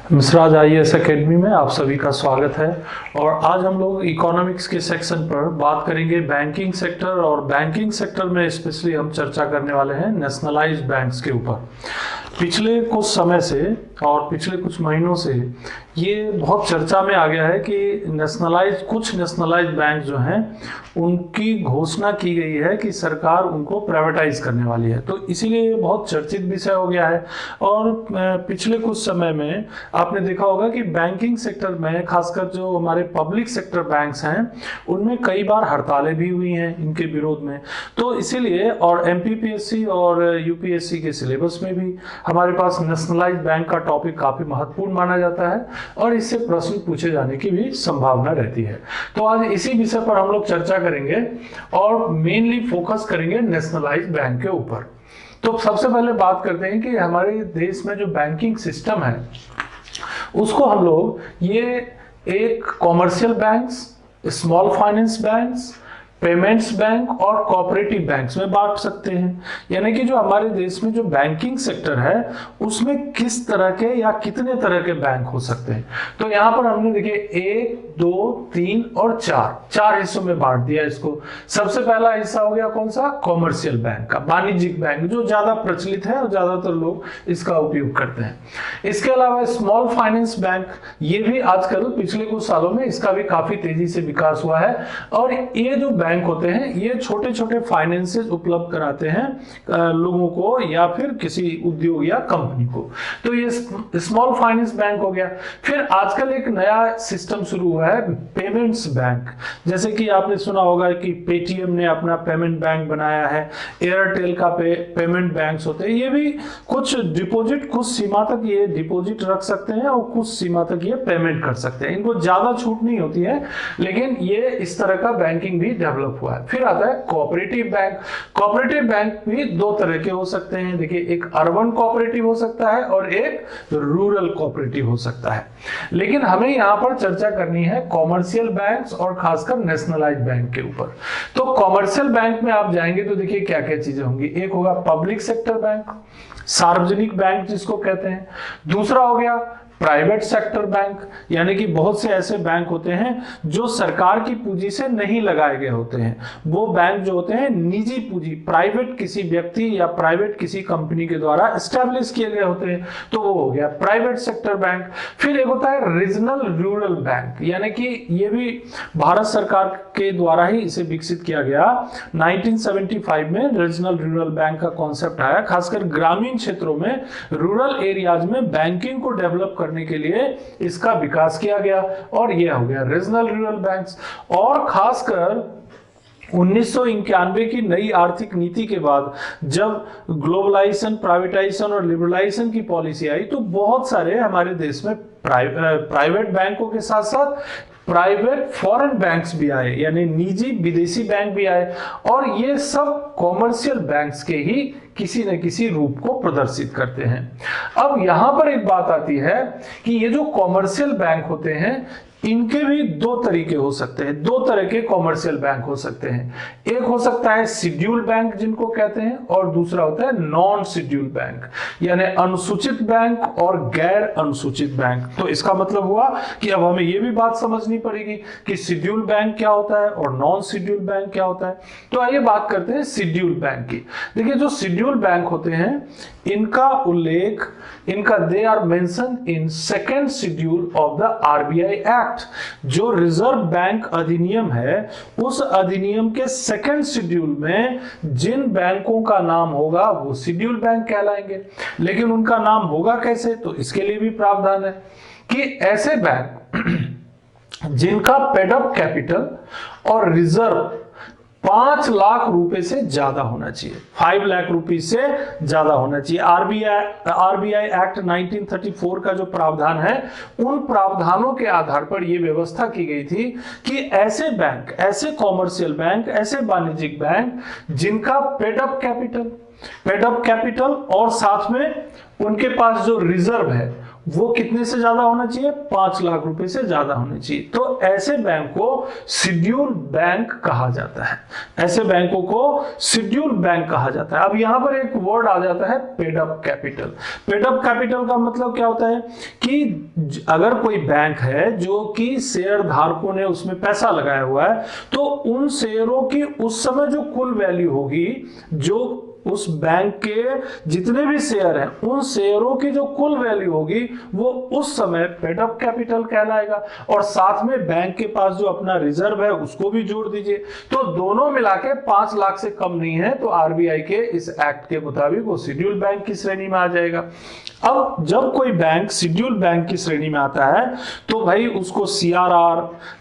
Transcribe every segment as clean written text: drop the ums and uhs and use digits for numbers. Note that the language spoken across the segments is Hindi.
मिश्राज आईएएस एकेडमी में आप सभी का स्वागत है। और आज हम लोग इकोनॉमिक्स के सेक्शन पर बात करेंगे बैंकिंग सेक्टर, और बैंकिंग सेक्टर में स्पेशली हम चर्चा करने वाले हैं नेशनलाइज्ड बैंक्स के ऊपर। पिछले कुछ समय से और पिछले कुछ महीनों से ये बहुत चर्चा में आ गया है कि कुछ नेशनलाइज्ड बैंक जो हैं उनकी घोषणा की गई है कि सरकार उनको प्राइवेटाइज करने वाली है, तो इसीलिए ये बहुत चर्चित विषय हो गया है। और पिछले कुछ समय में आपने देखा होगा कि बैंकिंग सेक्टर में खासकर जो हमारे पब्लिक सेक्टर बैंक्स हैं उनमें कई बार हड़तालें भी हुई हैं इनके विरोध में। तो इसीलिए और एमपीपीएससी और यूपीएससी के सिलेबस में भी हमारे पास नेशनलाइज्ड बैंक का टॉपिक काफी महत्वपूर्ण माना जाता है और इससे प्रश्न पूछे जाने की भी संभावना रहती है। तो आज इसी विषय पर हम लोग चर्चा करेंगे और मेनली फोकस करेंगे नेशनलाइज्ड बैंक के ऊपर। तो सबसे पहले बात करते हैं कि हमारे देश में जो बैंकिंग सिस्टम है उसको हम लोग ये एक commercial banks, small finance banks, payments bank और कोऑपरेटिव बैंक्स में बांट सकते हैं। यानी कि जो हमारे देश में जो बैंकिंग सेक्टर है उसमें किस तरह के या कितने तरह के बैंक हो सकते हैं। तो यहाँ पर हमने देखिए 1, 2, 3 और 4 हिस्सों में बांट दिया इसको। सबसे पहला हिस्सा हो गया कौन सा? कॉमर्शियल बैंक का, वाणिज्यिक बैंक, जो ज्यादा प्रचलित है और ज्यादातर लोग इसका उपयोग करते हैं। इसके अलावा स्मॉल फाइनेंस बैंक, ये भी आजकल पिछले कुछ सालों में इसका भी काफी तेजी से विकास हुआ है। और ये जो बैंक होते हैं ये छोटे छोटे फाइनेंसेस उपलब्ध कराते हैं लोगों को या फिर किसी उद्योग या कंपनी को। तो ये स्मॉल फाइनेंस बैंक हो गया। फिर आजकल एक नया सिस्टम शुरू हुआ है पेमेंट्स बैंक। जैसे कि आपने सुना होगा कि पेटीएम ने अपना पेमेंट बैंक बनाया है, एयरटेल का पेमेंट बैंक्स होते हैं। ये भी कुछ डिपॉजिट, कुछ सीमा तक ये डिपॉजिट रख सकते हैं और कुछ सीमा तक ये पेमेंट कर सकते हैं। इनको ज्यादा छूट नहीं होती है, लेकिन ये इस तरह का बैंकिंग भी डेवलप हुआ है। फिर आता है कोऑपरेटिव बैंक। कोऑपरेटिव बैंक भी दो तरह के हो सकते हैं। देखिए, एक अर्बन कोऑपरेटिव हो सकता है और एक रूरल कोऑपरेटिव हो सकता है। लेकिन हमें यहां पर चर्चा करनी है कॉमर्शियल बैंक्स और खासकर नेशनलाइज्ड बैंक के ऊपर। तो कॉमर्शियल बैंक में आप जाएंगे तो देखिए क्या क्या चीजें होंगी। एक होगा पब्लिक सेक्टर बैंक, सार्वजनिक बैंक जिसको कहते हैं। दूसरा हो गया प्राइवेट सेक्टर बैंक, यानी कि बहुत से ऐसे बैंक होते हैं जो सरकार की पूंजी से नहीं लगाए गए होते हैं। वो बैंक जो होते हैं निजी पूंजी, प्राइवेट किसी व्यक्ति या प्राइवेट किसी कंपनी के द्वारा एस्टैब्लिश किए गए होते हैं, तो वो हो गया प्राइवेट सेक्टर बैंक। फिर एक होता है रीजनल रूरल बैंक, यानी कि ये भी भारत सरकार के द्वारा ही इसे विकसित किया गया। 1975 में रीजनल रूरल बैंक का कॉन्सेप्ट आया, खासकर ग्रामीण क्षेत्रों में, रूरल एरियाज में बैंकिंग को डेवलप करने के लिए इसका विकास किया गया और यह हो गया रीजनल रूरल बैंक्स। और खासकर 1991 की नई आर्थिक नीति के बाद जब ग्लोबलाइजेशन, प्राइवेटाइजेशन और लिबरलाइजेशन की पॉलिसी आई तो बहुत सारे हमारे देश में प्राइवेट बैंकों के साथ साथ प्राइवेट फॉरेन बैंक्स भी आए, यानी निजी विदेशी बैंक भी आए। और ये सब कॉमर्शियल बैंक्स के ही किसी न किसी रूप को प्रदर्शित करते हैं। अब यहां पर एक बात आती है कि ये जो कॉमर्शियल बैंक होते हैं इनके भी दो तरीके हो सकते हैं, दो तरह के कॉमर्शियल बैंक हो सकते हैं। एक हो सकता है शेड्यूल बैंक जिनको कहते हैं, और दूसरा होता है नॉन शेड्यूल बैंक, यानी अनुसूचित बैंक और गैर अनुसूचित बैंक। तो इसका मतलब हुआ कि अब हमें यह भी बात समझनी पड़ेगी कि शेड्यूल बैंक क्या होता है और नॉन शेड्यूल बैंक क्या होता है। तो आइए बात करते हैं शेड्यूल बैंक की। देखिए, जो शेड्यूल बैंक होते हैं इनका उल्लेख, they are mention in second schedule of the RBI act. जो रिजर्व बैंक अधिनियम है उस अधिनियम के सेकेंड शेड्यूल में जिन बैंकों का नाम होगा वो शेड्यूल बैंक कहलाएंगे। लेकिन उनका नाम होगा कैसे, तो इसके लिए भी प्रावधान है कि ऐसे बैंक जिनका पेड अप कैपिटल और रिजर्व 5 लाख रुपए से ज्यादा होना चाहिए, 5 लाख रुपए से ज्यादा होना चाहिए। आरबीआई एक्ट 1934 का जो प्रावधान है उन प्रावधानों के आधार पर यह व्यवस्था की गई थी कि ऐसे बैंक, ऐसे कॉमर्शियल बैंक, ऐसे वाणिज्यिक बैंक जिनका पेड अप कैपिटल और साथ में उनके पास जो रिजर्व है वो कितने से ज्यादा होना चाहिए, 5 लाख रुपए से ज्यादा होने चाहिए। तो ऐसे बैंक को शेड्यूल बैंक कहा जाता है, ऐसे बैंकों को शेड्यूल बैंक कहा जाता है। अब यहां पर एक वर्ड आ जाता है paid up capital. Paid up capital का मतलब क्या होता है कि अगर कोई बैंक है जो कि शेयर धारकों ने उसमें पैसा लगाया हुआ है, तो उन शेयरों की उस समय जो कुल वैल्यू होगी, जो उस बैंक के जितने भी शेयर हैं, उन शेयरों की जो कुल वैल्यू होगी वो उस समय पेड अप कैपिटल कहलाएगा। और साथ में बैंक के पास जो अपना रिजर्व है उसको भी जोड़ दीजिए, तो दोनों मिला के 5 लाख से कम नहीं है, तो आरबीआई के इस एक्ट के मुताबिक वो शेड्यूल बैंक की श्रेणी में आ जाएगा। अब जब कोई बैंक शेड्यूल बैंक की श्रेणी में आता है तो भाई उसको सीआरआर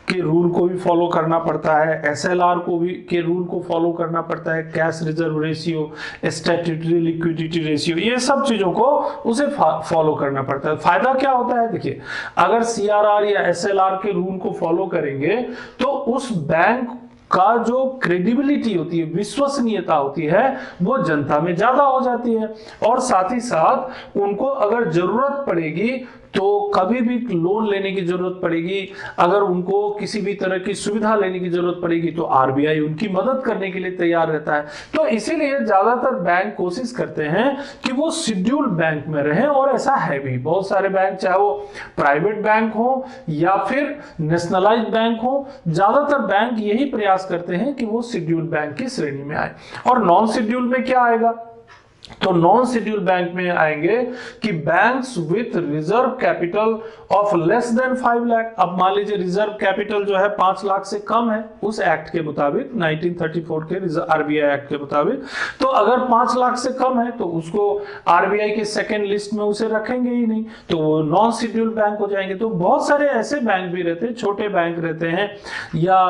के रूल को भी फॉलो करना पड़ता है, एसएलआर को भी के रूल को फॉलो करना पड़ता है, cash reserve ratio, statutory liquidity ratio, ये सब चीजों को उसे फॉलो करना पड़ता है। फायदा क्या होता है, देखिए अगर सीआरआर या एसएलआर के रूल को फॉलो करेंगे तो उस बैंक का जो क्रेडिबिलिटी होती है, विश्वसनीयता होती है, वो जनता में ज्यादा हो जाती है। और साथ ही साथ उनको अगर जरूरत पड़ेगी तो कभी भी लोन लेने की जरूरत पड़ेगी, अगर उनको किसी भी तरह की सुविधा लेने की जरूरत पड़ेगी तो आरबीआई उनकी मदद करने के लिए तैयार रहता है। तो इसीलिए ज्यादातर बैंक कोशिश करते हैं कि वो शेड्यूल बैंक में रहें, और ऐसा है भी। बहुत सारे बैंक, चाहे वो प्राइवेट बैंक हो या फिर नेशनलाइज्ड बैंक हो, ज्यादातर बैंक यही प्रयास करते हैं कि वो शेड्यूल बैंक की श्रेणी में आए। और नॉन शेड्यूल में क्या आएगा, तो नॉन शेड्यूल बैंक में आएंगे कि banks with reserve capital of less than 5 lakh. अब मान लीजिए रिजर्व कैपिटल जो है 5 लाख से कम है उस एक्ट के मुताबिक, 1934 के आरबीआई एक्ट के मुताबिक, तो अगर 5 लाख से कम है तो उसको आरबीआई के सेकेंड लिस्ट में उसे रखेंगे ही नहीं, तो वो नॉन शेड्यूल बैंक हो जाएंगे। तो बहुत सारे ऐसे बैंक भी रहते हैं, छोटे बैंक रहते हैं या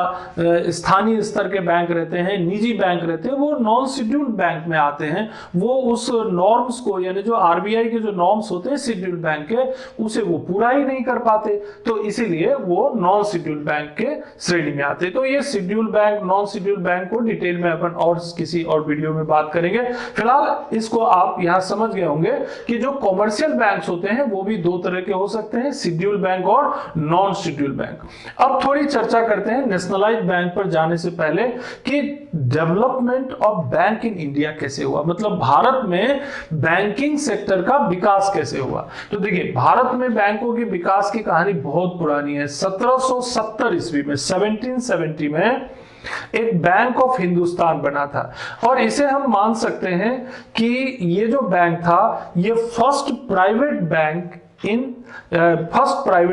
स्थानीय स्तर के बैंक रहते हैं, निजी बैंक रहते हैं, वो नॉन शेड्यूल बैंक में आते हैं। वो उस नॉर्म्स को, यानी जो आरबीआई के जो नॉर्म्स होते हैं शेड्यूल बैंक के, उसे वो पूरा ही नहीं कर पाते, तो इसीलिए वो नॉन शेड्यूल बैंक के श्रेणी में आते हैं। तो ये schedule bank, non schedule bank को डिटेल में अपन और किसी और वीडियो में बात करेंगे। फिलहाल इसको आप यहां समझ गए होंगे कि जो कॉमर्शियल बैंक्स होते हैं वो भी दो तरह के हो सकते हैं, शेड्यूल बैंक और नॉन शेड्यूल बैंक। अब थोड़ी चर्चा करते हैं नेशनलाइज्ड बैंक पर जाने से पहले कि development of bank in India कैसे हुआ, मतलब भारत में बैंकिंग सेक्टर का विकास कैसे हुआ। तो देखिए भारत में बैंकों के विकास की कहानी बहुत पुरानी है। 1770 ईस्वी में, 1770 में एक बैंक ऑफ हिंदुस्तान बना था, और इसे हम मान सकते हैं कि ये जो बैंक था ये फर्स्ट प्राइवेट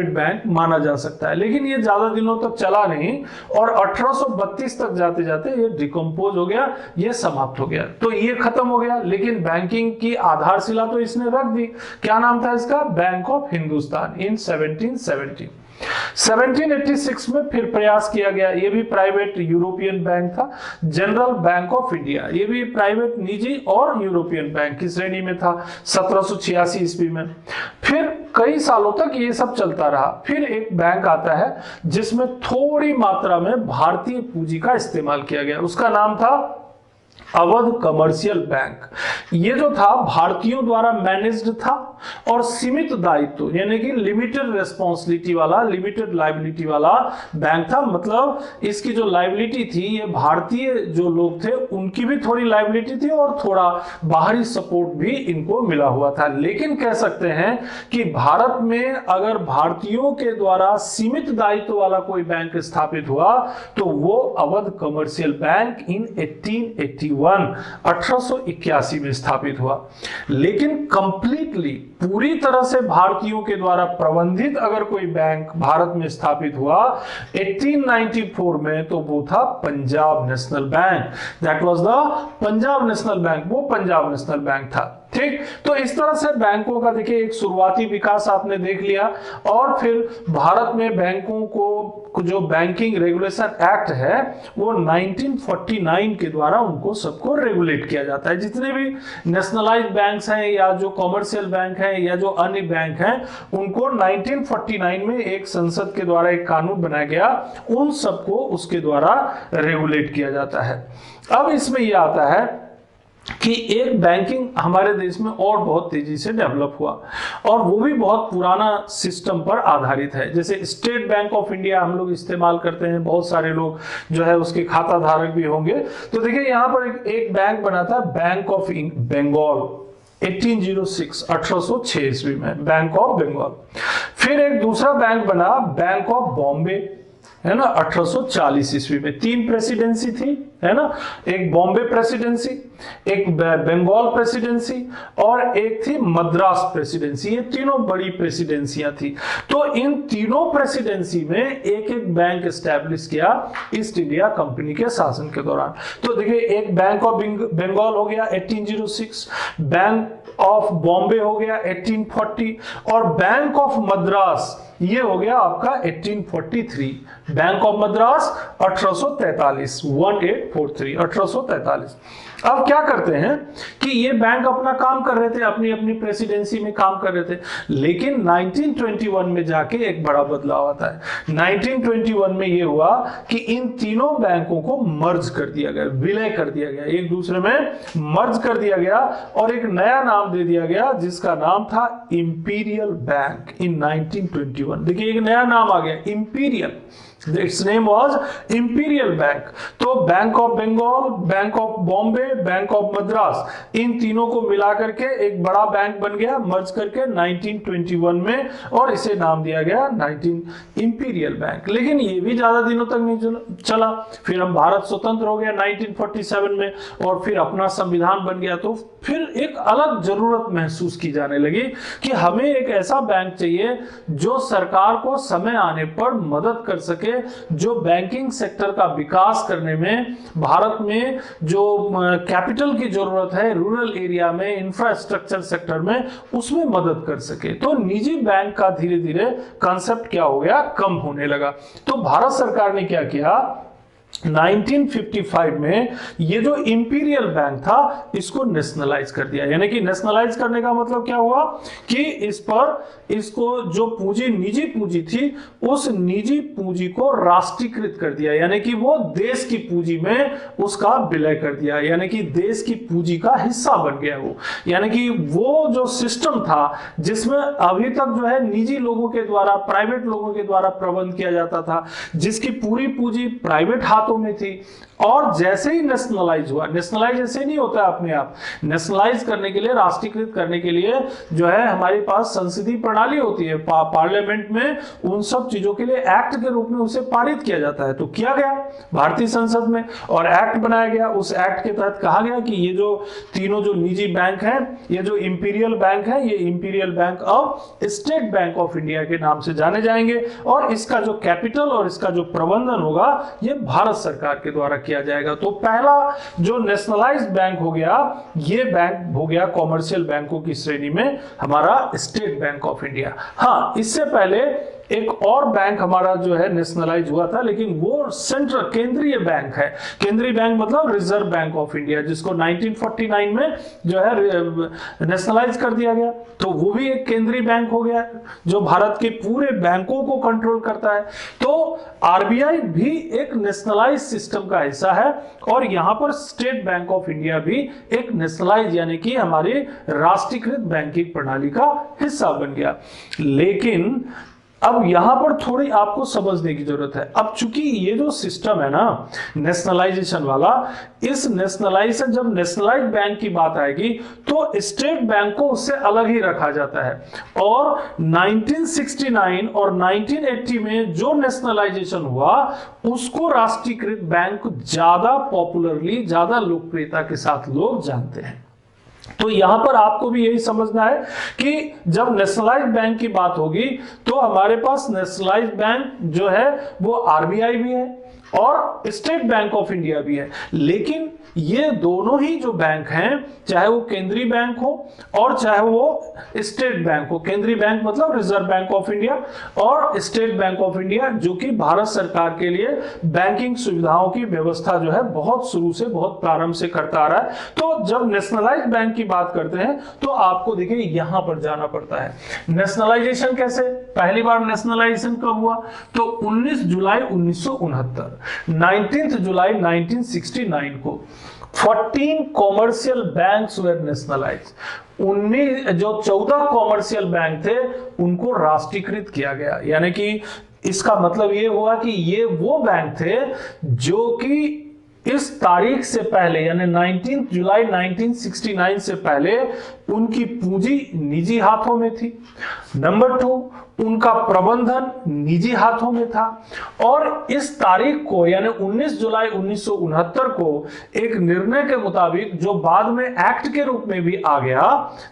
बैंक माना जा सकता है। लेकिन ये ज्यादा दिनों तक चला नहीं, और 1832 तक जाते जाते ये डिकम्पोज हो गया, ये समाप्त हो गया, तो ये खत्म हो गया। लेकिन बैंकिंग की आधारशिला तो इसने रख दी। क्या नाम था इसका, बैंक ऑफ हिंदुस्तान, इन 1770। 1786 में फिर प्रयास किया गया, ये भी प्राइवेट यूरोपियन बैंक था। जनरल बैंक ऑफ इंडिया, ये भी प्राइवेट, निजी और यूरोपियन बैंक की श्रेणी में था 1786 ईस्वी में। फिर कई सालों तक ये सब चलता रहा। फिर एक बैंक आता है जिसमें थोड़ी मात्रा में भारतीय पूंजी का इस्तेमाल किया गया, उसका नाम था अवध कमर्शियल बैंक। ये जो था भारतीयों द्वारा मैनेज्ड था और सीमित दायित्व यानी कि लिमिटेड रेस्पॉन्सिबिलिटी वाला, लिमिटेड लायबिलिटी वाला बैंक था। मतलब इसकी जो लायबिलिटी थी, ये भारतीय जो लोग थे उनकी भी थोड़ी लायबिलिटी थी और थोड़ा बाहरी सपोर्ट भी इनको मिला हुआ था। लेकिन कह सकते हैं कि भारत में अगर भारतीयों के द्वारा सीमित दायित्व वाला कोई बैंक स्थापित हुआ तो वो अवध कमर्शियल बैंक इन 1881 में स्थापित हुआ। लेकिन कंप्लीटली, पूरी तरह से भारतीयों के द्वारा प्रबंधित अगर कोई बैंक भारत में स्थापित हुआ 1894 में, तो वो था Punjab national bank. That was the Punjab national bank, वो पंजाब नेशनल बैंक था। ठीक, तो इस तरह से बैंकों का देखिए एक शुरुआती विकास आपने देख लिया। और फिर भारत में बैंकों को जो बैंकिंग रेगुलेशन एक्ट है वो 1949 के द्वारा उनको सबको रेगुलेट किया जाता है। जितने भी नेशनलाइज्ड बैंक्स हैं या जो कॉमर्शियल बैंक हैं या जो अन्य बैंक हैं, उनको 1949 में एक संसद के द्वारा एक कानून बनाया गया, उन सबको उसके द्वारा रेगुलेट किया जाता है। अब इसमें यह आता है कि एक बैंकिंग हमारे देश में और बहुत तेजी से डेवलप हुआ, और वो भी बहुत पुराना सिस्टम पर आधारित है। जैसे स्टेट बैंक ऑफ इंडिया हम लोग इस्तेमाल करते हैं, बहुत सारे लोग जो है उसके खाता धारक भी होंगे। तो देखिए यहाँ पर एक बैंक बना था, बैंक ऑफ बंगाल 1806 ईस्वी में, बैंक ऑफ बंगाल। फिर एक दूसरा बैंक बना, बैंक ऑफ बॉम्बे, है ना, 1840 ईस्वी में। 3 प्रेसिडेंसी थी, है ना, एक बॉम्बे प्रेसिडेंसी, एक बंगाल प्रेसिडेंसी और एक थी मद्रास प्रेसिडेंसी। ये तीनों बड़ी प्रेसिडेंसियां थी। तो इन तीनों प्रेसिडेंसी में एक एक बैंक एस्टैब्लिश किया ईस्ट इंडिया कंपनी के शासन के दौरान। तो देखिए, एक बैंक ऑफ बंगाल हो गया 1806, बैंक ऑफ बॉम्बे हो गया 1840 और बैंक ऑफ मद्रास ये हो गया आपका 1843। Bank of Madras 1843, 1843। अब क्या करते हैं कि ये बैंक अपना काम कर रहे थे, अपनी अपनी प्रेसिडेंसी में काम कर रहे थे, लेकिन 1921 में जाके एक बड़ा बदलाव आता है। 1921 में ये हुआ कि इन तीनों बैंकों को मर्ज कर दिया गया, विलय कर दिया गया, एक दूसरे में मर्ज कर दिया गया और एक नया नाम दे दिया गया जिसका नाम था इंपीरियल बैंक इन 1921। देखिए, एक नया नाम आ गया, Imperial. Its name was Imperial Bank। तो bank of Bengal, bank of Bombay, bank of Madras, इन तीनों को मिला करके एक बड़ा बैंक बन गया, मर्ज करके 1921 में, और इसे नाम दिया गया 19 इंपीरियल बैंक। लेकिन ये भी ज्यादा दिनों तक नहीं चला। फिर हम भारत स्वतंत्र हो गया 1947 में, और फिर अपना संविधान बन गया। तो फिर एक अलग जरूरत महसूस की जाने लगी कि हमें एक ऐसा बैंक चाहिए जो सरकार को समय आने पर मदद कर सके, जो बैंकिंग सेक्टर का विकास करने में, भारत में जो कैपिटल की जरूरत है रूरल एरिया में, इंफ्रास्ट्रक्चर सेक्टर में, उसमें मदद कर सके। तो निजी बैंक का धीरे धीरे कॉन्सेप्ट क्या हो गया, कम होने लगा। तो भारत सरकार ने क्या किया, 1955 में ये जो इंपीरियल बैंक था इसको नेशनलाइज कर दिया। यानी कि नेशनलाइज करने का मतलब क्या हुआ कि इस पर इसको जो पूंजी, निजी पूंजी थी, उस निजी पूंजी को राष्ट्रीयकृत कर दिया, यानी कि वो देश की पूंजी में उसका विलय कर दिया, यानी कि देश की पूंजी का हिस्सा बन गया वो। यानी कि वो जो सिस्टम था जिसमें अभी तक जो है निजी लोगों के द्वारा, प्राइवेट लोगों के द्वारा प्रबंध किया जाता था, जिसकी पूरी पूंजी प्राइवेट हाथों में थी, और जैसे ही नेशनलाइज हुआ, नेशनलाइज ऐसे नहीं होता अपने आप, नेशनलाइज करने के लिए, राष्ट्रीयकृत करने के लिए जो है हमारे पास संसदीय प्रणाली होती है, पार्लियामेंट में उन सब चीजों के लिए एक्ट के रूप में उसे पारित किया जाता है। तो किया गया भारतीय संसद में और एक्ट बनाया गया। उस एक्ट के तहत कहा गया कि ये जो तीनों जो निजी बैंक हैं, ये जो इंपीरियल बैंक है, ये imperial bank of state bank of India के नाम से जाने जाएंगे, और इसका जो कैपिटल और इसका जो प्रबंधन होगा ये भारत सरकार के द्वारा किया जाएगा। तो पहला जो नेशनलाइज्ड बैंक हो गया, ये बैंक हो गया कॉमर्शियल बैंकों की श्रेणी में हमारा स्टेट बैंक ऑफ इंडिया। हाँ, इससे पहले एक और बैंक हमारा जो है नेशनलाइज हुआ था, लेकिन वो सेंट्रल केंद्रीय बैंक है। केंद्रीय बैंक मतलब रिजर्व बैंक ऑफ इंडिया, जिसको 1949 में जो है नेशनलाइज कर दिया गया। तो वो भी एक केंद्रीय बैंक हो गया जो भारत के पूरे बैंकों को कंट्रोल करता है। तो आरबीआई भी एक नेशनलाइज सिस्टम का हिस्सा है, और यहां पर स्टेट बैंक ऑफ इंडिया भी एक नेशनलाइज यानी कि हमारी राष्ट्रीयकृत बैंकिंग प्रणाली का हिस्सा बन गया। लेकिन अब यहां पर थोड़ी आपको समझने की जरूरत है। अब चूंकि ये जो सिस्टम है ना नेशनलाइजेशन वाला, इस नेशनलाइजेशन, जब नेशनलाइज बैंक की बात आएगी तो स्टेट बैंक को उससे अलग ही रखा जाता है। और 1969 और 1980 में जो नेशनलाइजेशन हुआ उसको राष्ट्रीयकृत बैंक ज्यादा पॉपुलरली, ज्यादा लोकप्रियता के साथ लोग जानते हैं। तो यहां पर आपको भी यही समझना है कि जब नेशनलाइज्ड बैंक की बात होगी तो हमारे पास नेशनलाइज्ड बैंक जो है वो आरबीआई भी है और स्टेट बैंक ऑफ इंडिया भी है। लेकिन ये दोनों ही जो बैंक हैं, चाहे वो केंद्रीय बैंक हो और चाहे वो स्टेट बैंक हो, केंद्रीय बैंक मतलब रिजर्व बैंक ऑफ इंडिया, और स्टेट बैंक ऑफ इंडिया जो कि भारत सरकार के लिए बैंकिंग सुविधाओं की व्यवस्था जो है बहुत शुरू से, बहुत प्रारंभ से करता आ रहा है। तो जब नेशनलाइज्ड बैंक की बात करते हैं तो आपको देखिए यहां पर जाना पड़ता है। नेशनलाइजेशन कैसे, पहली बार नेशनलाइजेशन कब हुआ, तो 19 जुलाई 1969, 19 जुलाई 1969 को 14 commercial banks were nationalise. 14 commercial bank थे उनको राष्ट्रीयकृत किया गया। यानी कि इसका मतलब ये हुआ कि ये वो बैंक थे जो कि इस तारीख से पहले यानी 19 जुलाई 1969 से पहले उनकी पूंजी निजी हाथों में थी। नंबर 2, उनका प्रबंधन निजी हाथों में था। और इस तारीख को यानी 19 जुलाई 1969 को एक निर्णय के मुताबिक जो बाद में एक्ट के रूप में भी आ गया,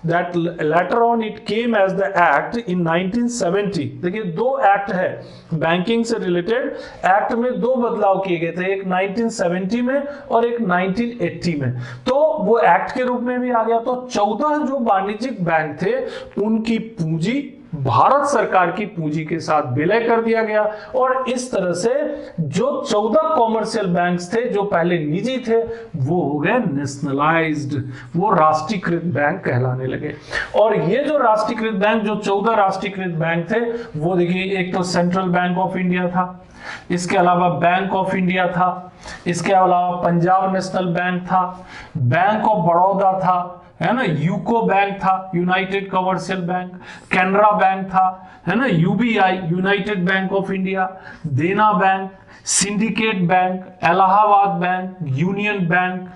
that later on it came as the act in 1970। देखिए 2 एक्ट है बैंकिंग से रिलेटेड। एक्ट में 2 बदलाव किए गए थे, एक 1970 में और एक 1980 में। तो वो एक्ट के रूप में भी आ गया। तो 14 जो वाणिज्यिक बैंक थे उनकी पूंजी भारत सरकार की पूंजी के साथ विलय कर दिया गया। और इस तरह से जो 14 कॉमर्शियल बैंक्स थे जो पहले निजी थे वो हो गए नेशनलाइज्ड, वो राष्ट्रीयकृत बैंक कहलाने लगे। और ये जो राष्ट्रीयकृत बैंक, जो 14 राष्ट्रीयकृत बैंक थे वो देखिए, एक तो सेंट्रल बैंक ऑफ इंडिया था, इसके अलावा बैंक ऑफ इंडिया था, इसके अलावा पंजाब नेशनल बैंक था, बैंक ऑफ बड़ौदा था, है ना, यूको बैंक था, united commercial bank, Canara bank था, है ना, UBI united bank of India, Dena bank, syndicate bank, Allahabad bank, union bank,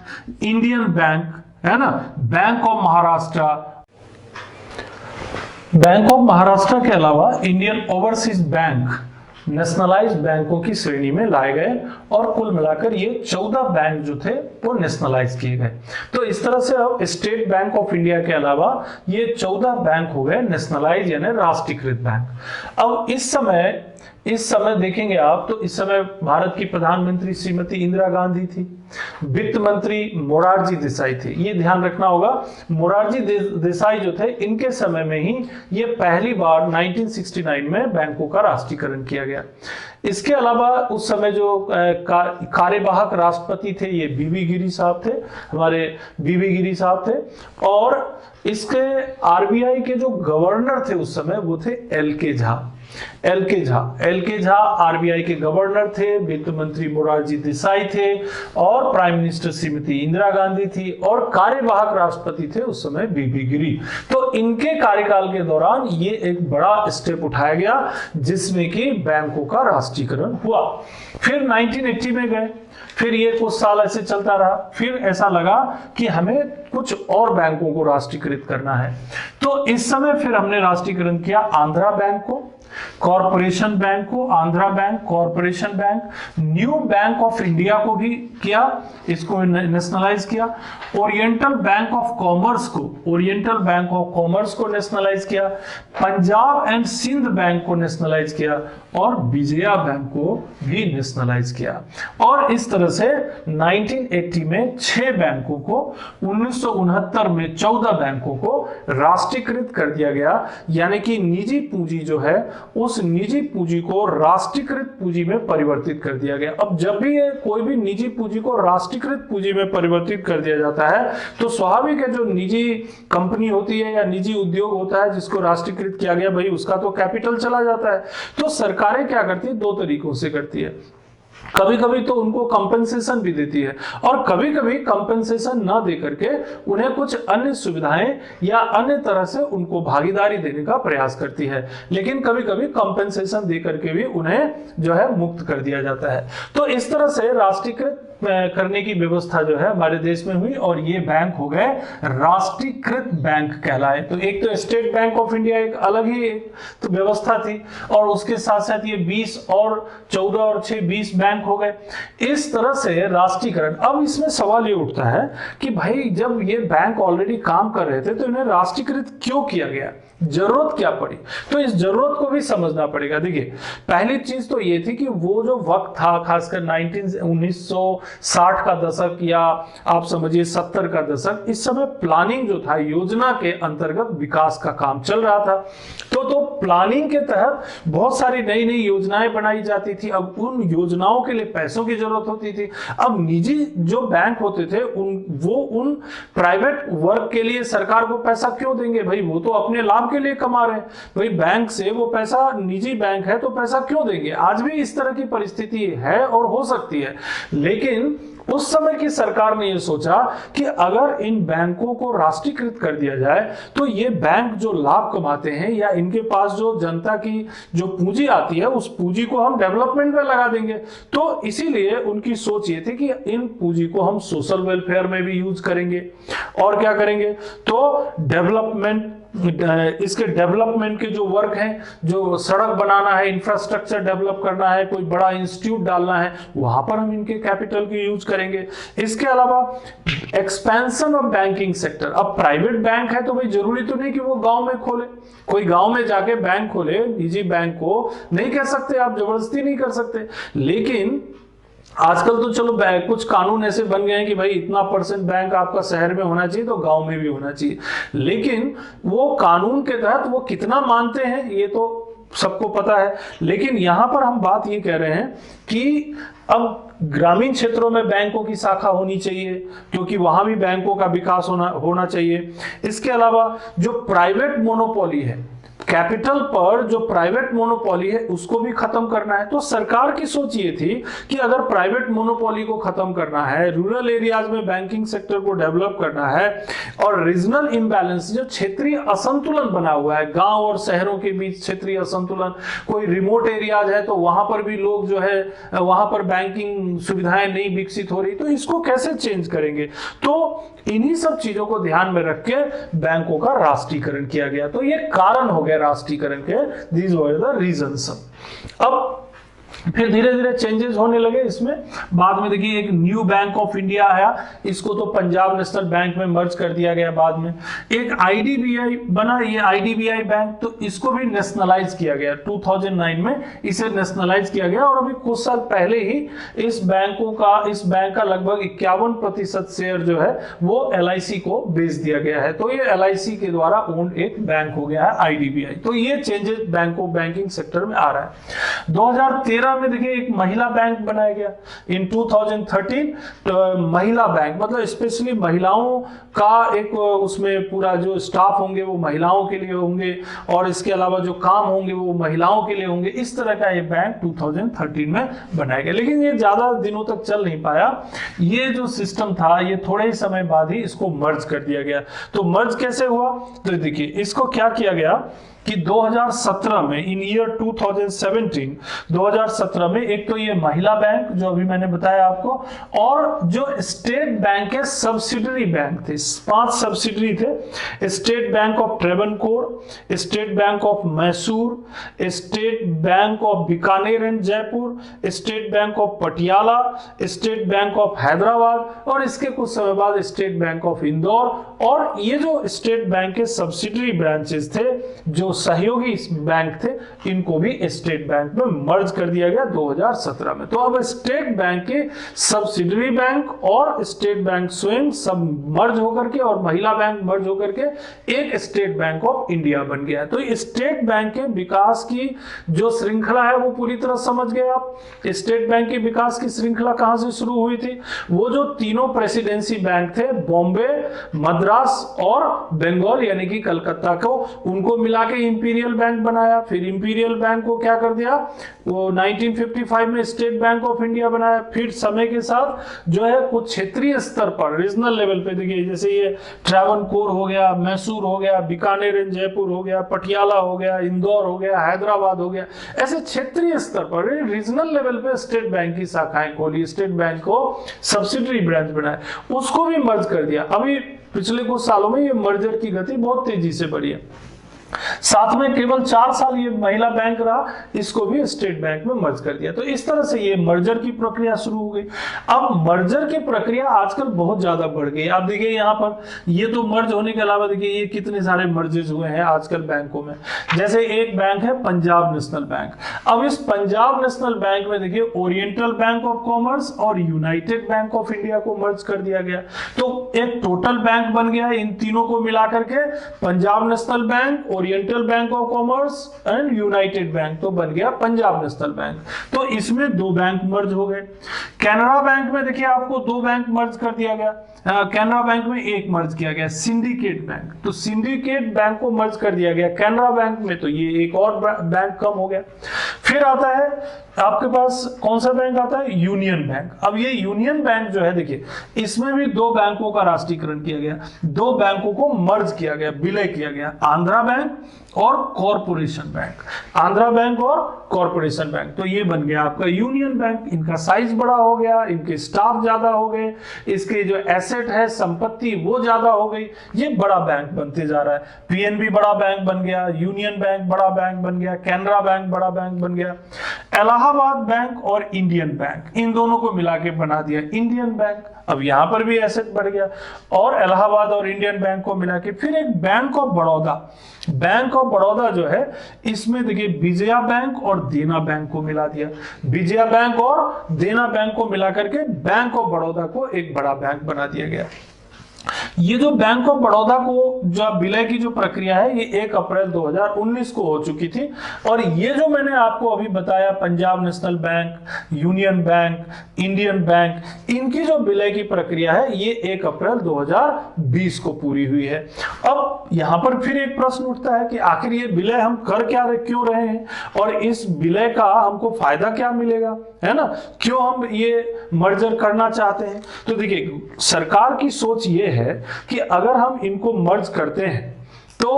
Indian bank, है ना, bank of Maharashtra. Bank of Maharashtra के अलावा इंडियन ओवरसीज बैंक नेशनलाइज्ड बैंकों की श्रेणी में लाए गए और कुल मिलाकर ये 14 बैंक जो थे वो नेशनलाइज किए गए। तो इस तरह से अब स्टेट बैंक ऑफ इंडिया के अलावा ये 14 बैंक हो गए नेशनलाइज यानी राष्ट्रीयकृत बैंक। अब इस समय देखेंगे आप तो इस समय भारत की प्रधानमंत्री श्रीमती इंदिरा गांधी थी, वित्त मंत्री मोरारजी देसाई थे। ये ध्यान रखना होगा, मोरारजी देसाई जो थे इनके समय में ही ये पहली बार 1969 में बैंकों का राष्ट्रीयकरण किया गया। इसके अलावा उस समय जो कार्यवाहक राष्ट्रपति थे ये बीबी गिरी साहब थे, हमारे बीबी गिरी साहब थे। और इसके आरबीआई के जो गवर्नर थे उस समय वो थे एल के झा आरबीआई के गवर्नर थे। वित्त मंत्री मोरारजी देसाई थे और प्राइम मिनिस्टर श्रीमती इंदिरा गांधी थी और कार्यवाहक राष्ट्रपति थे उस समय बीबी गिरी। तो इनके कार्यकाल के दौरान ये एक बड़ा स्टेप उठाया गया जिसमें कि बैंकों का राष्ट्रीयकरण हुआ। फिर 1980 में गए, फिर ये कुछ साल ऐसे चलता रहा, फिर ऐसा लगा कि हमें कुछ और बैंकों को राष्ट्रीयकृत करना है। तो इस समय फिर हमने राष्ट्रीयकरण किया आंध्रा बैंक को, कॉरपोरेशन बैंक को, Andhra bank, corporation bank, new bank of India को भी किया, इसको नेशनलाइज किया, ओरिएंटल बैंक ऑफ कॉमर्स को नेशनलाइज किया, पंजाब एंड सिंध बैंक को नेशनलाइज किया और विजया बैंक को भी नेशनलाइज किया। और इस तरह से 1980 में 6 बैंकों को, 1969 में 14 बैंकों को राष्ट्रीयकृत कर दिया गया। यानी कि निजी पूंजी जो है उस निजी पूंजी को राष्ट्रीयकृत पूंजी में परिवर्तित कर दिया गया। अब जब भी कोई भी निजी पूंजी को राष्ट्रीयकृत पूंजी में परिवर्तित कर दिया जाता है तो स्वाभाविक है जो निजी कंपनी होती है या निजी उद्योग होता है जिसको राष्ट्रीयकृत किया गया, भाई उसका तो कैपिटल चला जाता है। तो सरकारें क्या करती है, 2 तरीकों से करती है। कभी कभी तो उनको कंपेंसेशन भी देती है और कभी कभी कंपेंसेशन ना दे करके उन्हें कुछ अन्य सुविधाएं या अन्य तरह से उनको भागीदारी देने का प्रयास करती है। लेकिन कभी कभी कंपेंसेशन दे करके भी उन्हें जो है मुक्त कर दिया जाता है। तो इस तरह से राष्ट्रीयकृत करने की व्यवस्था जो है हमारे देश में हुई और ये बैंक हो गए राष्ट्रीयकृत बैंक कहलाए। तो एक तो स्टेट बैंक ऑफ इंडिया एक अलग ही तो व्यवस्था थी और उसके साथ साथ ये 20 और 14 और 6 20 बैंक हो गए। इस तरह से राष्ट्रीयकरण। अब इसमें सवाल ये उठता है कि भाई जब ये बैंक ऑलरेडी काम कर रहे थे तो इन्हें राष्ट्रीयकृत क्यों किया गया, जरूरत क्या पड़ी? तो इस जरूरत को भी समझना पड़ेगा। देखिए पहली चीज तो ये थी कि वो जो वक्त था खासकर 1960 का दशक या आप समझिए 70 का दशक, इस समय प्लानिंग जो था योजना के अंतर्गत विकास का काम चल रहा था। तो प्लानिंग के तहत बहुत सारी नई नई योजनाएं बनाई जाती थी। अब उन योजनाओं के लिए पैसों की जरूरत होती थी। अब निजी जो बैंक होते थे उन प्राइवेट वर्क के लिए सरकार को पैसा क्यों देंगे? भाई वो तो अपने लाभ के लिए कमा रहे हैं, भाई बैंक से वो पैसा, निजी बैंक है तो पैसा क्यों देंगे? आज भी इस तरह की परिस्थिति है और हो सकती है। लेकिन उस समय की सरकार ने यह सोचा कि अगर इन बैंकों को राष्ट्रीयकृत कर दिया जाए तो ये बैंक जो लाभ कमाते हैं या इनके पास जो जनता की जो पूंजी आती है उस पूंजी को हम डेवलपमेंट में लगा देंगे। तो इसीलिए उनकी सोच ये थी कि इन पूंजी को हम सोशल वेलफेयर में भी यूज करेंगे और क्या करेंगे, तो डेवलपमेंट, इसके डेवलपमेंट के जो वर्क हैं, जो सड़क बनाना है, इंफ्रास्ट्रक्चर डेवलप करना है, कोई बड़ा इंस्टीट्यूट डालना है, वहां पर हम इनके कैपिटल के यूज करेंगे। इसके अलावा एक्सपेंशन ऑफ बैंकिंग सेक्टर। अब प्राइवेट बैंक है तो भाई जरूरी तो नहीं कि वो गांव में खोले, कोई गांव में जाके बैंक खोले, निजी बैंक को नहीं कह सकते आप, जबरदस्ती नहीं कर सकते। लेकिन आजकल तो चलो कुछ कानून ऐसे बन गए हैं कि भाई इतना % बैंक आपका शहर में होना चाहिए तो गांव में भी होना चाहिए, लेकिन वो कानून के तहत वो कितना मानते हैं ये तो सबको पता है। लेकिन यहां पर हम बात ये कह रहे हैं कि अब ग्रामीण क्षेत्रों में बैंकों की शाखा होनी चाहिए क्योंकि वहां भी बैंकों का विकास होना चाहिए। इसके अलावा जो प्राइवेट मोनोपोली है, कैपिटल पर जो प्राइवेट मोनोपोली है उसको भी खत्म करना है। तो सरकार की सोच ये थी कि अगर प्राइवेट मोनोपोली को खत्म करना है, रूरल एरियाज में बैंकिंग सेक्टर को डेवलप करना है और रीजनल इम्बैलेंस, जो क्षेत्रीय असंतुलन बना हुआ है, गांव और शहरों के बीच क्षेत्रीय असंतुलन, कोई रिमोट एरियाज है तो वहां पर भी लोग जो है वहां पर बैंकिंग सुविधाएं नहीं विकसित हो रही, तो इसको कैसे चेंज करेंगे। तो इन्हीं सब चीजों को ध्यान में रख के बैंकों का राष्ट्रीयकरण किया गया। तो ये कारण हो गया राष्ट्रीयकरण के, दीज वर द रीजंस। अब फिर धीरे धीरे चेंजेस होने लगे इसमें। बाद में देखिए एक न्यू बैंक ऑफ इंडिया आया, इसको तो पंजाब नेशनल बैंक में मर्ज कर दिया गया। बाद में एक आईडीबीआई बना, ये आईडीबीआई बैंक, तो इसको भी नेशनलाइज किया गया 2009 में, इसे नेशनलाइज किया गया। और अभी कुछ साल पहले ही इस बैंक का लगभग 51% शेयर जो है वो LIC को बेच दिया गया है। तो ये LIC के द्वारा ओन्ड एक बैंक हो गया है आईडीबीआई। तो ये चेंजेस बैंकिंग सेक्टर में आ रहा है। 2013 में देखिए एक महिला बैंक बनाया गया इन 2013। तो महिला बैंक मतलब स्पेशली महिलाओं का एक, उसमें पूरा जो स्टाफ होंगे वो महिलाओं के लिए होंगे और इसके अलावा जो काम होंगे वो महिलाओं के लिए होंगे। इस तरह का ये बैंक 2013 में बनाया गया, लेकिन ये ज्यादा दिनों तक चल नहीं पाया। ये जो सिस्टम था ये थोड़े ही समय बाद ही इसको मर्ज कर दिया गया। तो मर्ज कैसे हुआ, तो देखिए इसको क्या किया गया कि 2017 में, इन ईयर 2017 में एक तो ये महिला बैंक जो अभी मैंने बताया आपको, और जो स्टेट बैंक के सब्सिडरी बैंक थे, 5 सब्सिडरी थे। State bank of Travancore, state bank of Mysore, state bank of Bikaner and Jaipur, state bank of Patiala, state bank of Hyderabad और इसके कुछ समय बाद स्टेट बैंक ऑफ इंदौर। और ये जो स्टेट बैंक के सब्सिडरी ब्रांचेस थे, जो सहयोगी बैंक थे, इनको भी स्टेट बैंक में मर्ज कर दिया गया 2017 में। तो अब स्टेट बैंक के सब्सिडरी बैंक और स्टेट बैंक स्वयं सब मर्ज होकर के और महिला बैंक मर्ज होकर के एक स्टेट बैंक ऑफ इंडिया बन गया। तो स्टेट बैंक के विकास की जो श्रृंखला है वो पूरी तरह समझ गए आप। स्टेट बैंक के विकास की श्रृंखला कहां से शुरू हुई थी, वो जो तीनों प्रेसिडेंसी बैंक थे, बॉम्बे, मद्रास और बंगाल यानी कि कलकत्ता को, उनको मिला के इंपीरियल बैंक बनाया। फिर इंपीरियल बैंक को क्या कर दिया, वो 1955 में स्टेट बैंक ऑफ इंडिया बनाया। फिर समय के साथ जो है कुछ क्षेत्रीय स्तर पर, रीजनल लेवल पे, देखिए जैसे ये ट्रावनकोर हो गया, मैसूर हो गया, बीकानेर एंड जयपुर हो गया, पटियाला हो गया, इंदौर हो गया, हैदराबाद हो गया, ऐसे क्षेत्रीय स्तर पर रीजनल लेवल पे स्टेट बैंक की शाखाएं खोली, स्टेट बैंक को सब्सिडरी ब्रांच बनाया, उसको भी मर्ज कर दिया। अभी पिछले कुछ सालों में ये मर्जर की गति बहुत तेजी से बढ़ी है। साथ में केवल 4 साल ये महिला बैंक रहा, इसको भी स्टेट बैंक में मर्ज कर दिया। तो इस तरह से ये मर्जर की प्रक्रिया शुरू हो गई। अब मर्जर की प्रक्रिया आजकल बहुत ज्यादा बढ़ गई। आप देखिए यहाँ पर ये तो मर्ज होने के अलावा देखिए ये कितने सारे मर्जेस हुए हैं आजकल बैंकों में। जैसे एक बैंक है पंजाब नेशनल बैंक। अब इस पंजाब नेशनल बैंक में देखिए ओरिएंटल बैंक ऑफ कॉमर्स और यूनाइटेड बैंक ऑफ इंडिया को मर्ज कर दिया गया। तो एक टोटल बैंक बन गया इन तीनों को मिलाकर के, Punjab national bank, oriental bank of commerce and United bank, तो बन गया पंजाब नेशनल बैंक। तो इसमें 2 बैंक मर्ज हो गए। कैनरा बैंक में देखिए आपको 2 बैंक मर्ज कर दिया गया। कैनरा बैंक में एक मर्ज किया गया सिंडिकेट बैंक, तो सिंडिकेट बैंक को मर्ज कर दिया गया। कैनरा बैंक में तो ये एक और बैंक कम हो गया। फिर आता है आपके पास कौन सा बैंक आता है, यूनियन बैंक। अब ये यूनियन बैंक जो है देखिए, इसमें भी दो बैंकों का राष्ट्रीयकरण किया गया, दो बैंकों को मर्ज किया गया, विलय किया गया, आंध्रा बैंक और कॉरपोरेशन बैंक, आंध्रा बैंक और कॉरपोरेशन बैंक। तो ये बन गया आपका यूनियन बैंक। इनका साइज बड़ा हो गया, इनके स्टाफ ज्यादा हो गए, इसके जो एसेट है, संपत्ति वो ज्यादा हो गई, ये बड़ा बैंक बनते जा रहा है। पीएनबी बड़ा बैंक बन गया, यूनियन बैंक बड़ा बैंक बन गया, कैनरा बैंक बड़ा बैंक बन गया, इलाहाबाद बैंक और इंडियन बैंक, इन दोनों को मिला के बना दिया इंडियन बैंक। अब यहां पर भी एसेट बढ़ गया, और इलाहाबाद और इंडियन बैंक को मिला के फिर एक bank of Baroda, bank of Baroda जो है, इसमें देखिए विजया बैंक और देना बैंक को मिला दिया, विजया बैंक और देना बैंक को मिला करके बैंक ऑफ बड़ौदा को एक बड़ा बैंक बना दिया गया। ये जो बैंक ऑफ बड़ौदा को जो विलय की जो प्रक्रिया है, ये 1 अप्रैल 2019 को हो चुकी थी। और ये जो मैंने आपको अभी बताया, Punjab national bank, union bank, Indian bank, इनकी जो विलय की प्रक्रिया है, ये 1 अप्रैल 2020 को पूरी हुई है। अब यहां पर फिर एक प्रश्न उठता है कि आखिर ये विलय हम कर क्यों रहे हैं, और इस विलय का हमको फायदा क्या मिलेगा, है ना, क्यों हम ये मर्जर करना चाहते हैं। तो देखिए, सरकार की सोच ये है कि अगर हम इनको मर्ज करते हैं तो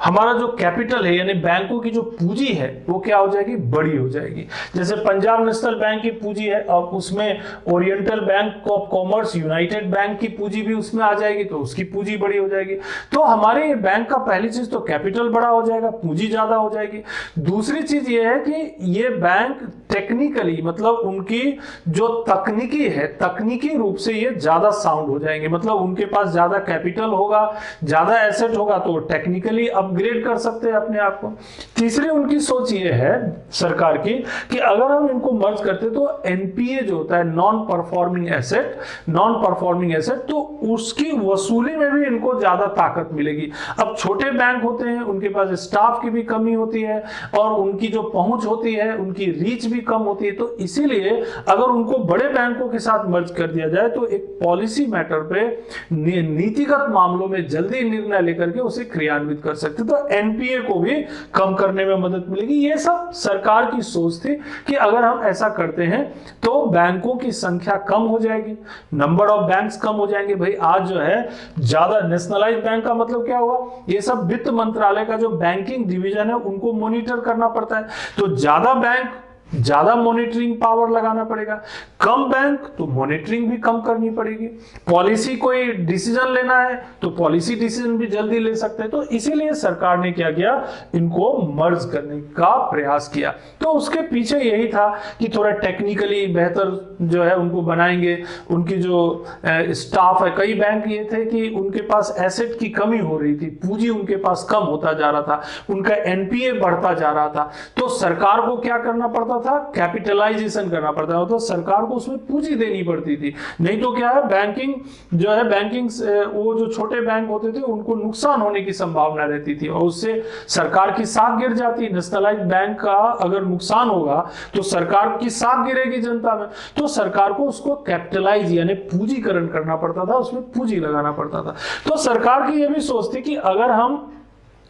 हमारा जो कैपिटल है, यानी बैंकों की जो पूंजी है, वो क्या हो जाएगी, बड़ी हो जाएगी। जैसे पंजाब नेशनल बैंक की पूंजी है, और उसमें oriental bank of commerce, United bank की पूंजी भी उसमें आ जाएगी, तो उसकी पूंजी बड़ी हो जाएगी। तो हमारे ये बैंक का पहली चीज तो कैपिटल बड़ा हो जाएगा, पूंजी ज्यादा हो जाएगी। दूसरी चीज ये है कि ये बैंक टेक्निकली, मतलब उनकी जो तकनीकी है, तकनीकी रूप से ये ज्यादा साउंड हो जाएंगे, मतलब उनके पास ज्यादा कैपिटल होगा, ज्यादा एसेट होगा, तो टेक्निकली अपग्रेड कर सकते हैं अपने आप को। तीसरी उनकी सोच ये है सरकार की कि अगर हम इनको मर्ज करते तो एनपीए जो होता है, non performing asset, non performing asset, तो उसकी वसूली में भी इनको ज्यादा ताकत मिलेगी। अब छोटे बैंक होते हैं, उनके पास स्टाफ की भी कमी होती है, और उनकी जो पहुंच होती है, उनकी रीच भी कम होती है। तो इसीलिए अगर उनको बड़े बैंकों के साथ मर्ज कर दिया जाए तो एक पॉलिसी मैटर पे, नीतिगत मामलों में जल्दी निर्णय लेकर के उसे क्रियान्वित कर सकते, तो एनपीए को भी कम करने में मदद मिलेगी। ये सब सरकार की सोच थी कि अगर हम ऐसा करते हैं तो बैंकों की संख्या कम हो जाएगी, नंबर ऑफ बैंक्स कम हो जाएंगे। भाई आज जो है ज्यादा नेशनलाइज्ड बैंक का मतलब क्या हुआ, ये सब वित्त मंत्रालय का जो बैंकिंग डिवीजन है उनको मॉनिटर करना पड़ता है, तो ज्यादा बैंक ज्यादा मॉनिटरिंग पावर लगाना पड़ेगा, कम बैंक तो मॉनिटरिंग भी कम करनी पड़ेगी। पॉलिसी कोई डिसीजन लेना है तो पॉलिसी डिसीजन भी जल्दी ले सकते हैं। तो इसीलिए सरकार ने क्या किया, इनको मर्ज करने का प्रयास किया। तो उसके पीछे यही था कि थोड़ा टेक्निकली बेहतर जो है उनको बनाएंगे, उनकी जो स्टाफ है, कई बैंक ये थे कि उनके पास एसेट की कमी हो रही थी, पूंजी उनके पास कम होता जा रहा था, उनका एनपीए बढ़ता जा रहा था, तो सरकार को क्या करना पड़ता था, कैपिटलाइजेशन करना पड़ता था, तो सरकार को उसमें पूंजी देनी पड़ती थी। नहीं तो क्या है, बैंकिंग जो है, बैंकिंग वो जो छोटे बैंक होते थे उनको नुकसान होने की संभावना रहती थी, और उससे सरकार की साख गिर जाती। नेशनलाइज्ड बैंक का अगर नुकसान होगा तो सरकार की साख गिरेगी जनता में, तो सरकार को उसको कैपिटलाइज यानी पूंजीकरण करना पड़ता था, उसमें पूंजी लगाना पड़ता था। तो सरकार की यह भी सोच थी कि अगर हम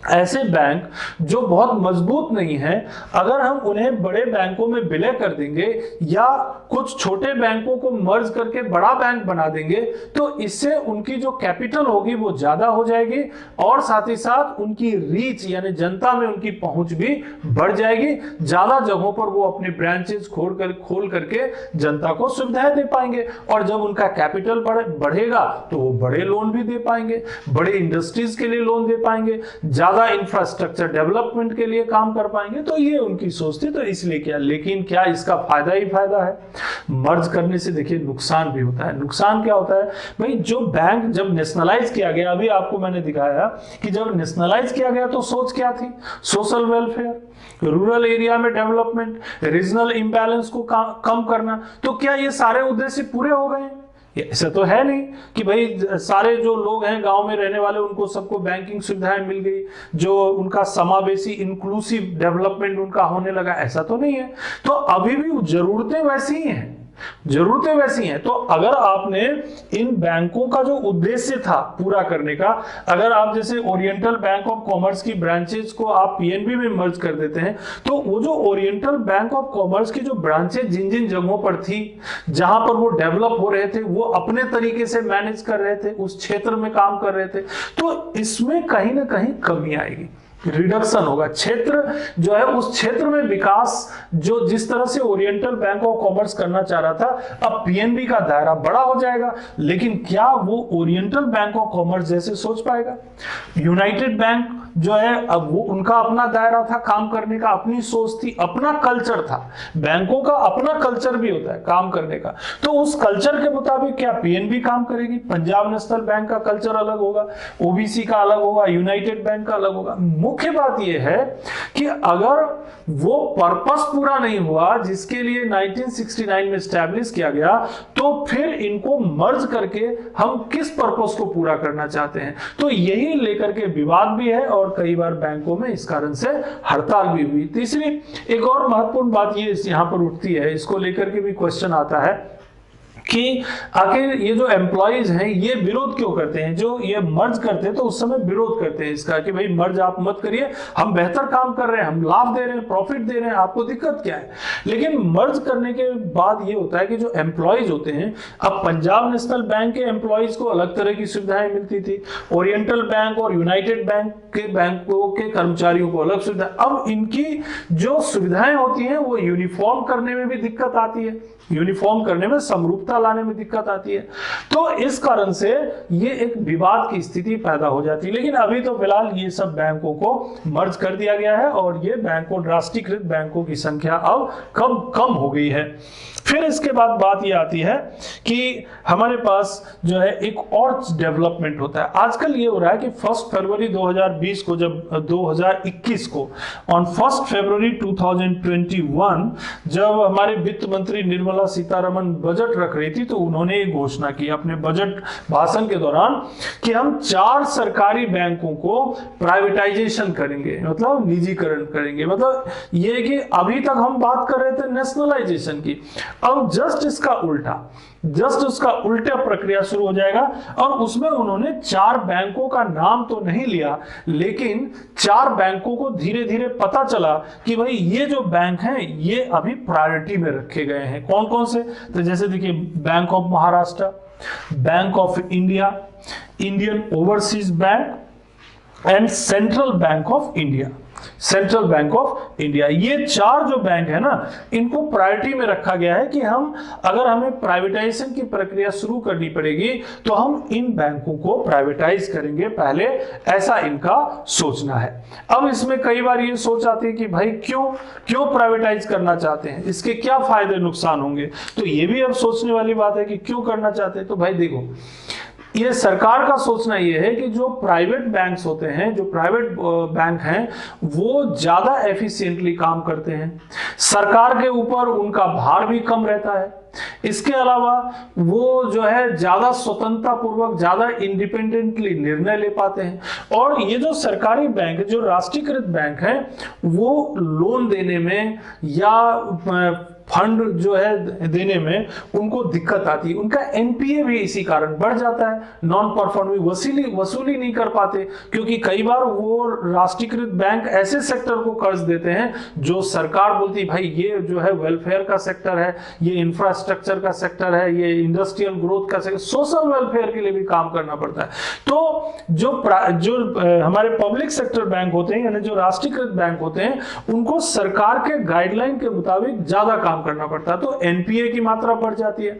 ऐसे बैंक जो बहुत मजबूत नहीं है, अगर हम उन्हें बड़े बैंकों में विलय कर देंगे या कुछ छोटे बैंकों को मर्ज करके बड़ा बैंक बना देंगे, तो इससे उनकी जो कैपिटल होगी वो ज्यादा हो जाएगी, और साथ ही साथ उनकी रीच यानी जनता में उनकी पहुंच भी बढ़ जाएगी। ज्यादा जगहों पर वो अपने ब्रांचेस खोल करके जनता को सुविधाएं दे पाएंगे, और जब उनका कैपिटल बढ़ेगा तो वो बड़े लोन भी दे पाएंगे, बड़े इंडस्ट्रीज के लिए लोन दे पाएंगे, ज्यादा इंफ्रास्ट्रक्चर डेवलपमेंट के लिए काम कर पाएंगे। तो ये उनकी सोच थी। तो इसलिए क्या, लेकिन क्या इसका फायदा ही फायदा है? मर्ज करने से देखिए नुकसान भी होता है। नुकसान क्या होता है भाई, जो बैंक जब नेशनलाइज किया गया, अभी आपको मैंने दिखाया कि जब नेशनलाइज किया गया तो सोच क्या थी, सोशल वेलफेयर, रूरल एरिया में डेवलपमेंट, रीजनल इंबैलेंस को कम करना। तो क्या ये सारे उद्देश्य पूरे हो गए? ऐसा तो है नहीं कि भाई सारे जो लोग हैं गांव में रहने वाले उनको सबको बैंकिंग सुविधाएं मिल गई, जो उनका समावेशी इंक्लूसिव डेवलपमेंट उनका होने लगा, ऐसा तो नहीं है। तो अभी भी जरूरतें वैसी ही हैं, जरूरतें वैसी हैं। तो अगर आपने इन बैंकों का जो उद्देश्य था पूरा करने का, अगर आप जैसे ओरिएंटल बैंक ऑफ कॉमर्स की ब्रांचेज को आप पीएनबी में मर्ज कर देते हैं, तो वो जो ओरिएंटल बैंक ऑफ कॉमर्स की जो ब्रांचेज जिन जिन जगहों पर थी, जहां पर वो डेवलप हो रहे थे, वो अपने तरीके से मैनेज कर रहे थे, उस क्षेत्र में काम कर रहे थे, तो इसमें कहीं ना कहीं कमी आएगी, रिडक्शन होगा। क्षेत्र जो है उस क्षेत्र में विकास जो जिस तरह से ओरिएंटल बैंक ऑफ कॉमर्स करना चाह रहा था, अब पीएनबी का दायरा बड़ा हो जाएगा, लेकिन क्या वो ओरिएंटल बैंक ऑफ कॉमर्स जैसे सोच पाएगा? यूनाइटेड बैंक जो है अब वो उनका अपना दायरा था काम करने का, अपनी सोच थी, अपना कल्चर था। बैंकों का अपना कल्चर भी होता है काम करने का, तो उस कल्चर के मुताबिक क्या पीएनबी काम करेगी? पंजाब नेशनल बैंक का कल्चर अलग होगा, ओबीसी का अलग होगा, यूनाइटेड बैंक का अलग होगा। मुख्य बात यह है कि अगर वो पर्पस पूरा नहीं हुआ जिसके लिए 1969 में स्टैब्लिश किया गया, तो फिर इनको मर्ज करके हम किस पर्पस को पूरा करना चाहते हैं? तो यही लेकर के विवाद भी है और कई बार बैंकों में इस कारण से हड़ताल भी हुई। तीसरी एक और महत्वपूर्ण बात ये यहां पर उठती है, इसको लेकर के भी क्वेश्चन आता है कि आखिर ये जो एम्प्लॉइज हैं ये विरोध क्यों करते हैं? जो ये मर्ज करते हैं तो उस समय विरोध करते हैं इसका कि भाई मर्ज आप मत करिए, हम बेहतर काम कर रहे हैं, हम लाभ दे रहे हैं, प्रॉफिट दे रहे हैं, आपको दिक्कत क्या है? लेकिन मर्ज करने के बाद ये होता है कि जो एम्प्लॉइज होते हैं, अब पंजाब नेशनल बैंक के एम्प्लॉइज को अलग तरह की सुविधाएं मिलती थी, ओरिएंटल बैंक और यूनाइटेड बैंक के बैंकों के कर्मचारियों को अलग सुविधा। अब इनकी जो सुविधाएं होती हैं वो यूनिफॉर्म करने में भी दिक्कत आती है, यूनिफॉर्म करने में समरूपता लाने में दिक्कत आती है। तो इस कारण से ये एक विवाद की स्थिति पैदा हो जाती है। लेकिन अभी तो फिलहाल ये सब बैंकों को मर्ज कर दिया गया है और ये बैंकों राष्ट्रीयकृत बैंकों की संख्या अब कम हो गई है। फिर इसके बाद बात ये आती है कि हमारे पास जो है एक और डेवलपमेंट होता है। आजकल ये हो रहा है कि 1 फरवरी 2020 को, जब 2021 को ऑन 1 फरवरी 2021 जब हमारे वित्त मंत्री निर्मला सीतारमण बजट रख रही थी, तो उन्होंने एक घोषणा की अपने बजट भाषण के दौरान कि हम 4 सरकारी बैंकों को प्राइवेटाइजेशन करेंगे, मतलब निजीकरण करेंगे। मतलब ये कि अभी तक हम बात कर रहे थे नेशनलाइजेशन की, अब जस्ट उसका उल्टा प्रक्रिया शुरू हो जाएगा। और उसमें उन्होंने 4 बैंकों का नाम तो नहीं लिया, लेकिन 4 बैंकों को धीरे धीरे पता चला कि भाई ये जो बैंक हैं ये अभी प्रायोरिटी में रखे गए हैं। कौन कौन से? तो जैसे देखिए, bank of Maharashtra, bank of India, Indian overseas bank and central bank of India. Central bank of India, ये 4 जो बैंक है ना, इनको प्रायोरिटी में रखा गया है कि हम अगर हमें प्राइवेटाइजेशन की प्रक्रिया शुरू करनी पड़ेगी तो हम इन बैंकों को प्राइवेटाइज करेंगे पहले, ऐसा इनका सोचना है। अब इसमें कई बार ये सोच आती है कि भाई क्यों प्राइवेटाइज करना चाहते हैं, इसके क्या फायदे नुकसान होंगे? तो ये भी अब सोचने वाली बात है कि क्यों करना चाहते हैं। तो भाई देखो, ये सरकार का सोचना ये है कि जो प्राइवेट बैंक्स होते हैं, जो प्राइवेट बैंक हैं, वो ज्यादा एफिशिएंटली काम करते हैं, सरकार के ऊपर उनका भार भी कम रहता है। इसके अलावा वो जो है ज्यादा स्वतंत्रता पूर्वक, ज्यादा इंडिपेंडेंटली निर्णय ले पाते हैं। और ये जो सरकारी बैंक, जो राष्ट्रीयकृत बैंक हैं, वो लोन देने में या फंड जो है देने में उनको दिक्कत आती है। उनका एनपीए भी इसी कारण बढ़ जाता है, नॉन परफॉर्मिंग वसूली नहीं कर पाते, क्योंकि कई बार वो राष्ट्रीयकृत बैंक ऐसे सेक्टर को कर्ज देते हैं जो सरकार बोलती है भाई ये जो है वेलफेयर का सेक्टर है, ये इंफ्रास्ट्रक्चर का सेक्टर है, ये इंडस्ट्रियल ग्रोथ का सेक्टर, सोशल वेलफेयर के लिए भी काम करना पड़ता है। तो जो हमारे पब्लिक सेक्टर बैंक होते हैं, यानी जो राष्ट्रीयकृत बैंक होते हैं, उनको सरकार के गाइडलाइन के मुताबिक ज्यादा काम करना पड़ता है, तो एनपीए की मात्रा बढ़ जाती है।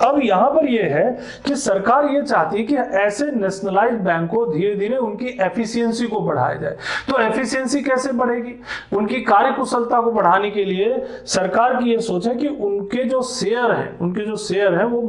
अब यहां पर यह है कि सरकार यह चाहती है कि ऐसे नेशनलाइज्ड बैंक को धीरे धीरे उनकी एफिशिएंसी को बढ़ाया जाए। तो एफिशिएंसी कैसे बढ़ेगी? उनकी कार्यकुशलता को बढ़ाने के लिए सरकार की यह सोच है कि उनके जो शेयर हैं वो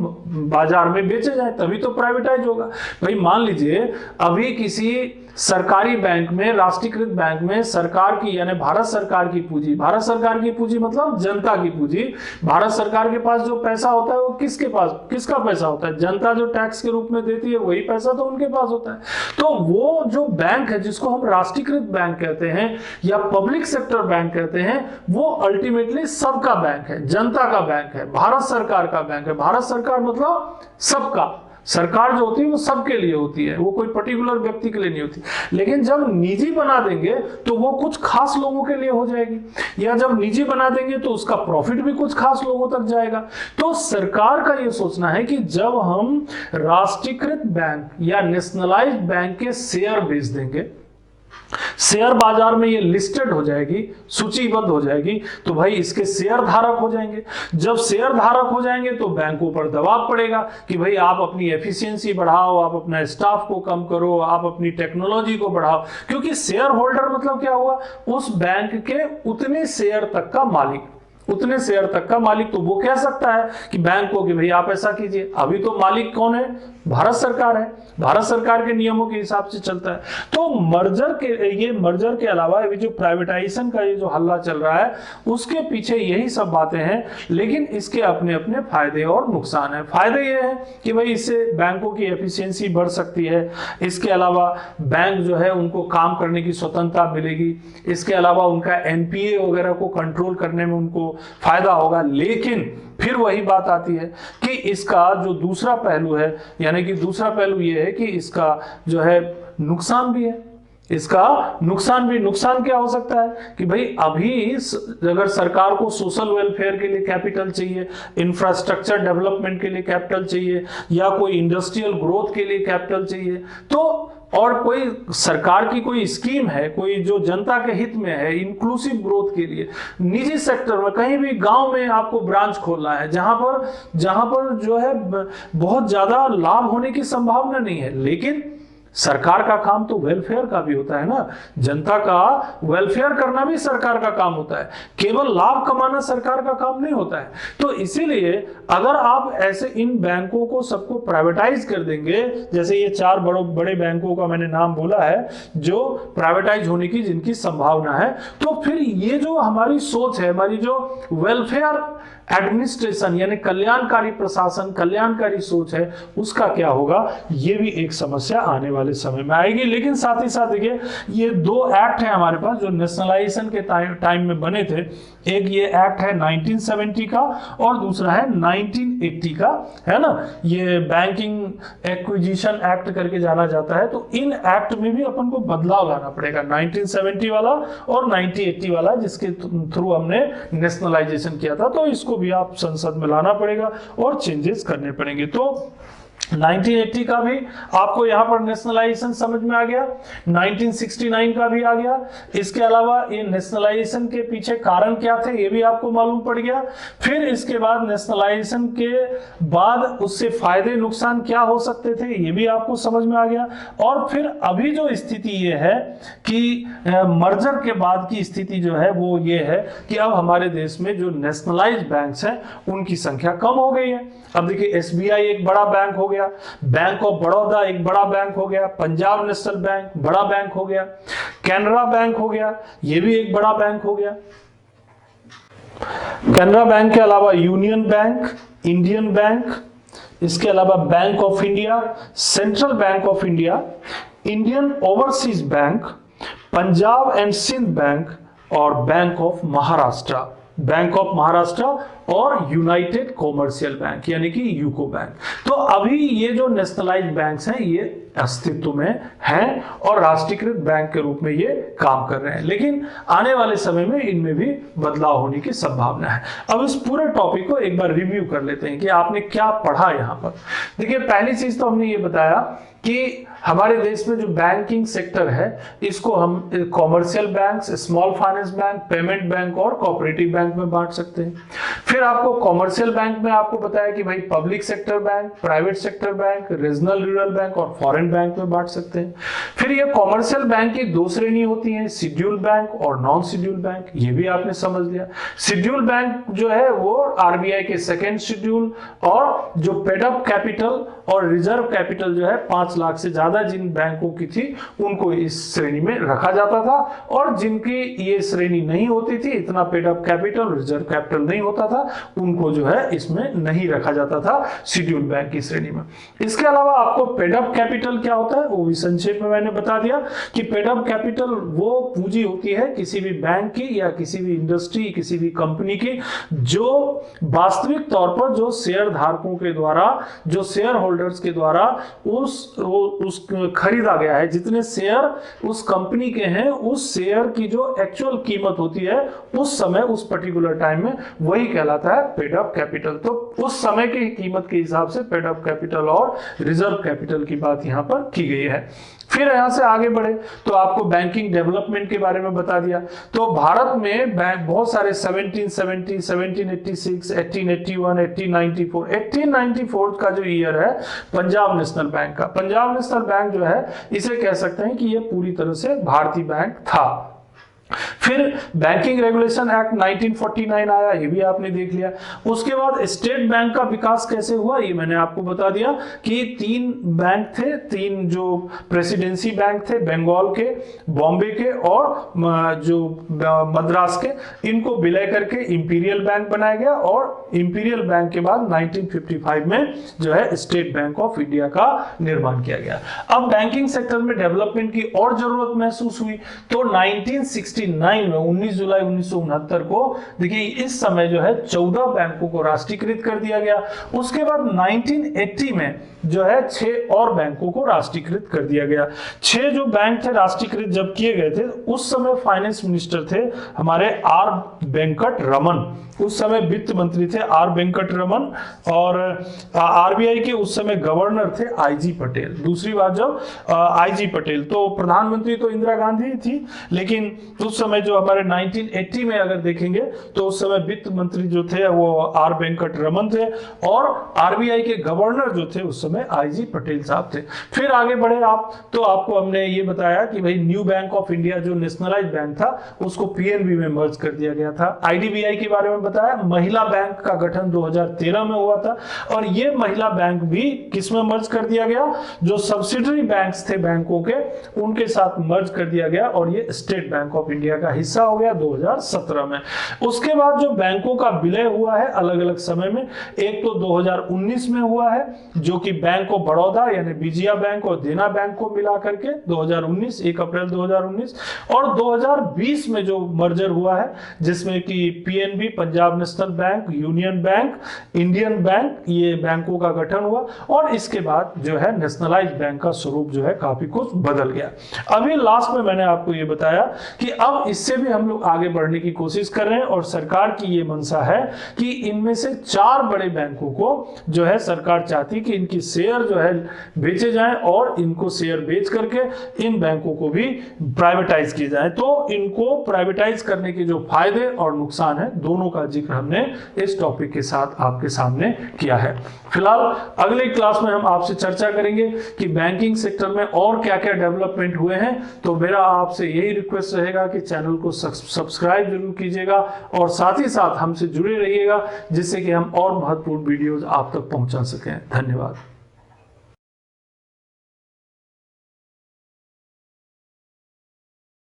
बाजार में बेचे जाए, तभी तो प्राइवेटाइज होगा। भाई मान लीजिए अभी किसी सरकारी बैंक में, राष्ट्रीयकृत बैंक में सरकार की यानी भारत सरकार की पूंजी, भारत सरकार की पूंजी मतलब जनता की पूंजी, भारत सरकार के पास जो पैसा होता है वो किसके पास, किसका पैसा होता है, जनता जो टैक्स के रूप में देती है वही पैसा तो उनके पास होता है। तो वो जो बैंक है जिसको हम राष्ट्रीयकृत बैंक कहते हैं या पब्लिक सेक्टर बैंक कहते हैं, वो अल्टीमेटली सबका बैंक है, जनता का बैंक है, भारत सरकार का बैंक है। भारत सरकार मतलब सबका, सरकार जो होती है वो सबके लिए होती है, वो कोई पर्टिकुलर व्यक्ति के लिए नहीं होती। लेकिन जब निजी बना देंगे तो वो कुछ खास लोगों के लिए हो जाएगी, या जब निजी बना देंगे तो उसका प्रॉफिट भी कुछ खास लोगों तक जाएगा। तो सरकार का ये सोचना है कि जब हम राष्ट्रीयकृत बैंक या नेशनलाइज्ड बैंक के शेयर बेच देंगे, शेयर बाजार में ये लिस्टेड हो जाएगी, सूचीबद्ध हो जाएगी, तो भाई इसके शेयर धारक हो जाएंगे। जब शेयर धारक हो जाएंगे तो बैंकों पर दबाव पड़ेगा कि भाई आप अपनी एफिशिएंसी बढ़ाओ, आप अपना स्टाफ को कम करो, आप अपनी टेक्नोलॉजी को बढ़ाओ, क्योंकि शेयर होल्डर मतलब क्या हुआ, उस बैंक के उतने शेयर तक का मालिक, उतने शेयर तक का मालिक। तो वो कह सकता है कि बैंक को कि भाई आप ऐसा कीजिए। अभी तो मालिक कौन है, भारत सरकार है, भारत सरकार के नियमों के हिसाब से चलता है। तो मर्जर के अलावा ये जो प्राइवेटाइजेशन का ये जो हल्ला चल रहा है उसके पीछे यही सब बातें हैं, लेकिन इसके अपने अपने फायदे और नुकसान है। फायदे ये है कि भाई इससे बैंकों की एफिशिएंसी बढ़ सकती है, इसके अलावा बैंक जो है उनको काम करने की स्वतंत्रता मिलेगी, इसके अलावा उनका एनपीए वगैरह को कंट्रोल करने में उनको फायदा होगा। लेकिन फिर वही बात आती है कि इसका जो दूसरा पहलू है, यानी कि दूसरा पहलू ये है कि इसका जो है नुकसान भी है। इसका नुकसान क्या हो सकता है कि भाई अभी अगर सरकार को सोशल वेलफेयर के लिए कैपिटल चाहिए, इंफ्रास्ट्रक्चर डेवलपमेंट के लिए कैपिटल चाहिए, या कोई इंडस्ट्रियल ग्रोथ के लिए कैपिटल चाहिए, तो और कोई सरकार की कोई स्कीम है, कोई जो जनता के हित में है, इंक्लूसिव ग्रोथ के लिए, निजी सेक्टर में कहीं भी गांव में आपको ब्रांच खोलना है जहां पर जो है बहुत ज्यादा लाभ होने की संभावना नहीं है, लेकिन सरकार का काम तो वेलफेयर का भी होता है ना, जनता का वेलफेयर करना भी सरकार का काम होता है, केवल लाभ कमाना सरकार का काम नहीं होता है। तो इसीलिए अगर आप ऐसे इन बैंकों को सबको प्राइवेटाइज कर देंगे, जैसे ये 4 बड़े बैंकों का मैंने नाम बोला है जो प्राइवेटाइज होने की जिनकी संभावना है, तो फिर ये जो हमारी सोच है, हमारी जो वेलफेयर एडमिनिस्ट्रेशन यानी कल्याणकारी प्रशासन, कल्याणकारी सोच है, उसका क्या होगा, ये भी एक समस्या आने वाले समय में आएगी। लेकिन साथ ही साथ देखिए ये 2 एक्ट है हमारे पास जो नेशनलाइजेशन के टाइम में बने थे। एक ये एक्ट है 1970 का और दूसरा है 1980 का, है ना, ये बैंकिंग एक्विजिशन एक्ट करके जाना जाता है। तो इन एक्ट में भी अपन को बदलाव लाना पड़ेगा, 1970 वाला और 1980 वाला, जिसके थ्रू हमने नेशनलाइजेशन किया था। तो इसको भी आप संसद में लाना पड़ेगा और चेंजेस करने पड़ेंगे। तो 1980 का भी आपको यहां पर नेशनलाइजेशन समझ में आ गया, 1969 का भी आ गया। इसके अलावा ये नेशनलाइजेशन के पीछे कारण क्या थे ये भी आपको मालूम पड़ गया। फिर इसके बाद नेशनलाइजेशन के बाद उससे फायदे नुकसान क्या हो सकते थे ये भी आपको समझ में आ गया। और फिर अभी जो स्थिति ये है कि मर्जर के बाद की स्थिति जो है वो ये है कि अब हमारे देश में जो नेशनलाइज्ड बैंक्स हैं उनकी संख्या कम हो गई है। अब देखिए एसबीआई एक बड़ा बैंक हो गया, बैंक ऑफ बड़ौदा एक बड़ा बैंक हो गया, पंजाब नेशनल बैंक बड़ा बैंक हो गया, कैनरा बैंक हो गया, ये भी एक बड़ा बैंक हो गया। कैनरा बैंक के अलावा यूनियन बैंक, इंडियन बैंक, इसके अलावा bank of India, central bank of India, Indian overseas bank, Punjab and Sind bank और bank of Maharashtra, bank of Maharashtra और यूनाइटेड कॉमर्शियल बैंक यानी कि यूको बैंक। तो अभी ये जो नेशनलाइज्ड बैंक्स हैं ये अस्तित्व में हैं और राष्ट्रीयकृत बैंक के रूप में ये काम कर रहे हैं, लेकिन आने वाले समय में इनमें भी बदलाव होने की संभावना है। अब इस पूरे टॉपिक को एक बार रिव्यू कर लेते हैं कि आपने क्या पढ़ा यहाँ पर। देखिए पहली चीज तो हमने ये बताया कि हमारे देश में जो बैंकिंग सेक्टर है इसको हम commercial bank, small finance bank, payment bank और कोऑपरेटिव बैंक में बांट सकते हैं। फिर आपको कॉमर्शियल बैंक में आपको बताया कि भाई public sector bank, private sector bank, regional rural bank और फॉरेन करंट बैंक में बांट सकते हैं। फिर ये कॉमर्शियल बैंक की दो श्रेणी होती है, शेड्यूल बैंक और नॉन शेड्यूल बैंक, ये भी आपने समझ लिया। शेड्यूल बैंक जो है वो आरबीआई के सेकेंड शेड्यूल, और जो पेड अप कैपिटल और रिजर्व कैपिटल जो है 5 लाख से ज्यादा जिन बैंकों की थी उनको इस श्रेणी में रखा जाता था, और जिनकी ये श्रेणी नहीं होती थी, इतना paid up capital reserve capital नहीं होता था, उनको जो है इसमें नहीं रखा जाता था शेड्यूल बैंक की श्रेणी में। इसके अलावा आपको पेड अप कैपिटल क्या होता है वो भी संक्षेप में मैंने बता दिया कि पेड अप कैपिटल वो पूंजी होती है किसी भी बैंक की या किसी भी इंडस्ट्री, किसी भी कंपनी की, जो वास्तविक तौर पर जो शेयर धारकों के द्वारा, जो शेयर होल्डर्स के द्वारा उस खरीदा गया है, जितने शेयर उस कंपनी के हैं, उस शेयर की जो एक्चुअल कीमत होती है उस समय, उस पर्टिकुलर टाइम में, वही कहलाता है पेड अप कैपिटल। तो उस समय की कीमत के हिसाब से पेड अप कैपिटल और रिजर्व कैपिटल की बात यहां पर की गई है। फिर यहां से आगे बढ़े तो आपको बैंकिंग डेवलपमेंट के बारे में बता दिया। तो भारत में बैंक बहुत सारे 1770, 1786, 1881, 1894, 1894 का जो ईयर है पंजाब नेशनल बैंक का, पंजाब नेशनल बैंक जो है इसे कह सकते हैं कि यह पूरी तरह से भारतीय बैंक था। फिर बैंकिंग रेगुलेशन एक्ट 1949 आया, ये भी आपने देख लिया। उसके बाद स्टेट बैंक का विकास कैसे हुआ ये मैंने आपको बता दिया कि 3 बैंक थे, 3 जो प्रेसिडेंसी बैंक थे, बंगाल के, बॉम्बे के और जो मद्रास के, इनको विलय करके इंपीरियल बैंक बनाया गया, और इंपीरियल बैंक के बाद 1955 में जो है स्टेट बैंक ऑफ इंडिया का निर्माण किया गया। अब बैंकिंग सेक्टर में डेवलपमेंट की और जरूरत महसूस हुई तो 1969 में 19 जुलाई 1969 को देखिए इस समय जो है 14 बैंकों को राष्ट्रीयकृत कर दिया गया। उसके बाद 1980 में जो है 6 और बैंकों को राष्ट्रीयकृत कर दिया गया। 6 जो बैंक थे राष्ट्रीयकृत जब किए गए थे उस समय फाइनेंस मिनिस्टर थे हमारे आर वेंकट रमन, उस समय वित्त मंत्री थे आर वेंकट रमन, और आरबीआई के उस समय गवर्नर थे आईजी पटेल। दूसरी बात जब आईजी पटेल, तो प्रधानमंत्री तो इंदिरा गांधी थी, लेकिन उस समय जो हमारे 1980 में अगर देखेंगे तो उस समय वित्त मंत्री जो थे वो आर वेंकट रमन थे, और आरबीआई के गवर्नर जो थे उस समय आईजी पटेल साहब थे। फिर आगे बढ़े आप तो आपको हमने ये बताया कि भाई न्यू बैंक ऑफ इंडिया जो नेशनलाइज बैंक था उसको पीएनबी में मर्ज कर दिया गया था। आईडीबीआई के बारे में बताया, महिला बैंक का गठन 2013 में हुआ था, और ये महिला बैंक भी किसमें मर्ज कर दिया गया, जो सब्सिडरी बैंक्स थे बैंकों के उनके साथ मर्ज कर दिया गया, और ये स्टेट बैंक ऑफ इंडिया का हिस्सा हो गया 2017 में। उसके बाद जो बैंकों का विलय हुआ है अलग अलग समय में, एक तो 2019 में हुआ है जो कि बैंक ऑफ बड़ौदा यानी विजया बैंक और देना बैंक को मिला करके 2019, 1 अप्रैल 2019, और 2020 में जो मर्जर हुआ है जिसमें कि PNB, Punjab national bank, union bank, Indian bank, ये बैंकों का गठन हुआ, और इसके बाद जो है नेशनलाइज बैंक का स्वरूप जो है काफी कुछ बदल गया। अभी लास्ट में मैंने आपको ये बताया कि अब इससे भी हम लोग आगे बढ़ने की कोशिश कर रहे हैं, और सरकार की ये मंशा है कि इनमें से 4 बड़े बैंकों को जो है सरकार चाहती कि इनकी शेयर जो है बेचे जाएं, और इनको शेयर बेच करके इन बैंकों को भी प्राइवेटाइज किया जाए। तो इनको प्राइवेटाइज करने के जो फायदे और नुकसान है दोनों का जिक्र हमने इस टॉपिक के साथ आपके सामने किया है। फिलहाल अगले क्लास में हम आपसे चर्चा करेंगे कि बैंकिंग सेक्टर में और क्या क्या डेवलपमेंट हुए हैं। तो मेरा आपसे यही रिक्वेस्ट रहेगा कि चैनल को सब्सक्राइब जरूर कीजिएगा, और साथ ही साथ हमसे जुड़े रहिएगा जिससे कि हम और महत्वपूर्ण वीडियोस आप तक पहुंचा सकें। धन्यवाद।